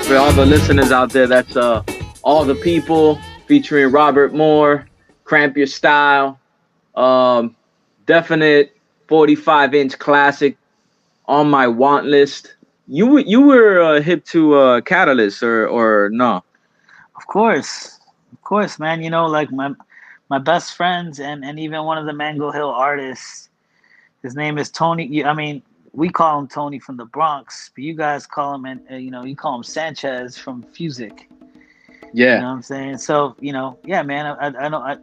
For all the listeners out there, that's All the People featuring Robert Moore, Cramp Your Style. Um, Definite 45-inch classic on my want list. You were hip to Catalyst or no? Of course, man. You know, like my best friends and even one of the Mango Hill artists. His name is Tony. I mean, we call him Tony from the Bronx, but you guys call him, and you call him Sanchez from Fusic. You Yeah, know what I'm saying? So, yeah, man. I know.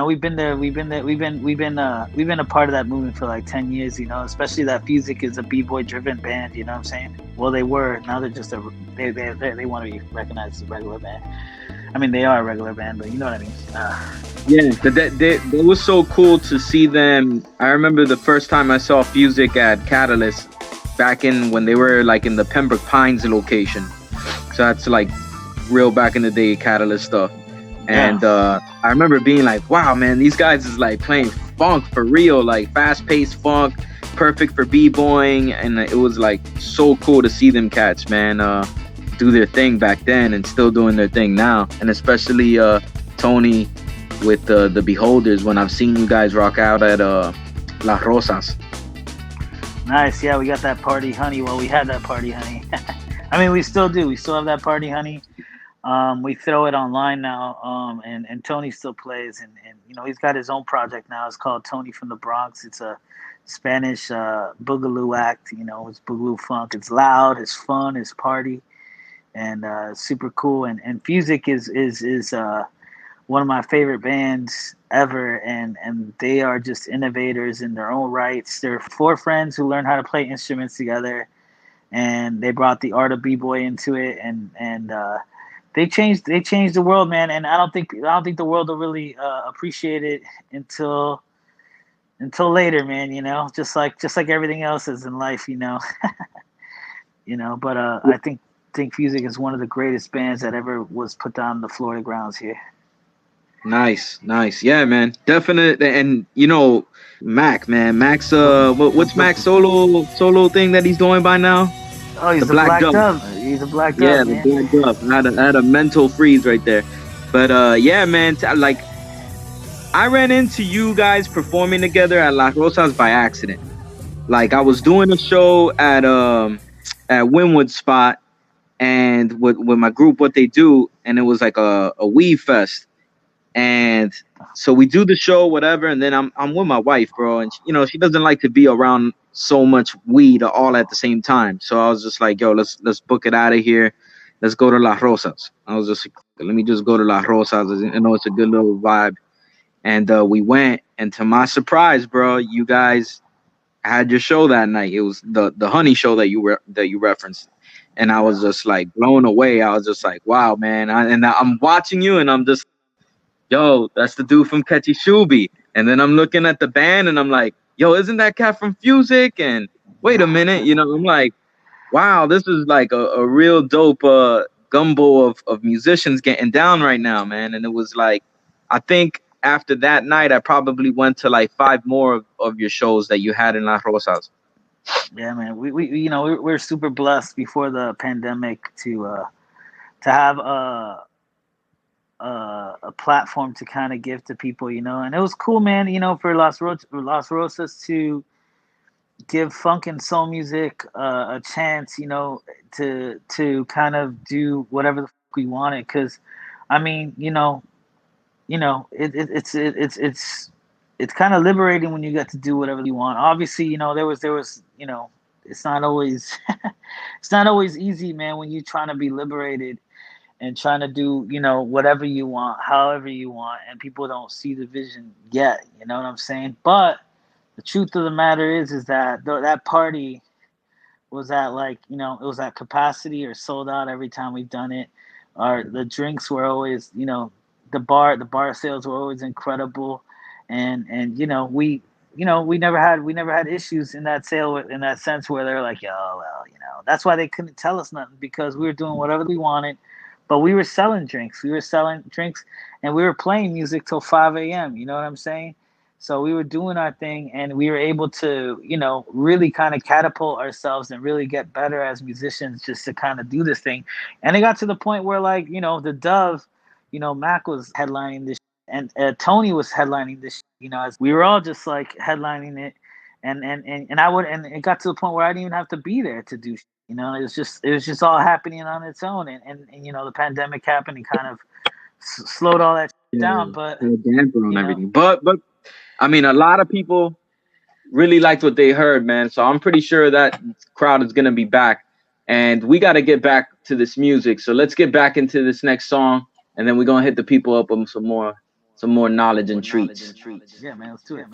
We've been there. We've been a part of that movement for like 10 years. Especially that Fusic is a b-boy driven band. You know what I'm saying? Well, they were. Now they're just they want to be recognized as a regular band. I mean, they are a regular band, but you know what I mean. yeah. That was so cool to see them. I remember the first time I saw Fusic at Catalyst back in when they were like in the Pembroke Pines location. So that's like real back in the day Catalyst stuff. Yeah. And I remember being like, wow, man, these guys is like playing funk for real, like fast paced funk, perfect for b-boying. And it was like so cool to see them cats, man, do their thing back then and still doing their thing now. And especially Tony with the Beholders when I've seen you guys rock out at Las Rosas. Nice. Yeah, we got that party honey. Well, we had that party honey. I mean, we still do. We still have that party honey. We throw it online now, and Tony still plays, and he's got his own project now. It's called Tony from the Bronx. It's a Spanish boogaloo act. It's boogaloo funk. It's loud, it's fun, it's party, and super cool. And Fusic is one of my favorite bands ever, and they are just innovators in their own rights. They're four friends who learned how to play instruments together, and they brought the art of b-boy into it, and they changed the world, man. And I don't think the world will really appreciate it until later, man. Just like everything else is in life, But I think Fusic is one of the greatest bands that ever was put down the Florida grounds here. Nice, nice. Yeah, man. Definite. And Mac, man. Mac's what's Mac's solo thing that he's doing by now? Oh, The he's a Black black Dove. dove. He's a black Yeah, dove, the man. Black Dove. I had a mental freeze right there. But yeah, man. Like I ran into you guys performing together at Las Rosas by accident. Like I was doing a show at Winwood Spot and with my group what they do, and it was like a weed fest. And so we do the show, whatever, and then I'm with my wife, bro, and she doesn't like to be around so much weed all at the same time. So I was just like, yo, let's book it out of here. Let's go to Las Rosas. I was just like, let me just go to Las Rosas. I know it's a good little vibe. And we went, and to my surprise, bro, you guys had your show that night. It was the Honey show that you referenced, and I was Yeah. just like blown away. I was just like, wow, man. I'm watching you, and I'm just yo, that's the dude from Catchy Shuby. And then I'm looking at the band and I'm like, yo, isn't that cat from Fusic? And wait a minute, I'm like, wow, this is like a real dope gumbo of musicians getting down right now, man. And it was like, I think after that night, I probably went to like five more of your shows that you had in Las Rosas. Yeah, man. We're super blessed before the pandemic to have a platform to kind of give to people, and it was cool, man. For Las Rosas to give funk and soul music a chance, to kind of do whatever the fuck we wanted. Because, I mean, it's kind of liberating when you get to do whatever you want. Obviously, there was it's not always it's not always easy, man, when you're trying to be liberated and trying to do whatever you want, however you want, and people don't see the vision yet. You know what I'm saying? But the truth of the matter is that that party was at, like, it was at capacity or sold out every time we've done it. Our The drinks were always, the bar sales were always incredible, and we never had issues in that sale, in that sense, where they're like, yo, well, that's why they couldn't tell us nothing, because we were doing whatever we wanted, but we were selling drinks, and we were playing music till 5 a.m. You know what I'm saying? So we were doing our thing, and we were able to, really kind of catapult ourselves and really get better as musicians, just to kind of do this thing. And it got to the point where, like, the Dove, Mac was headlining this, and Tony was headlining this. As we were all just like headlining it, and and it got to the point where I didn't even have to be there to do. It was just all happening on its own, and the pandemic happened and kind of slowed all that down. But put a damper on you know, everything. But I mean, a lot of people really liked what they heard, man. So I'm pretty sure that crowd is gonna be back, and we got to get back to this music. So let's get back into this next song, and then we're gonna hit the people up with some more knowledge and treats. yeah, man, let's do it.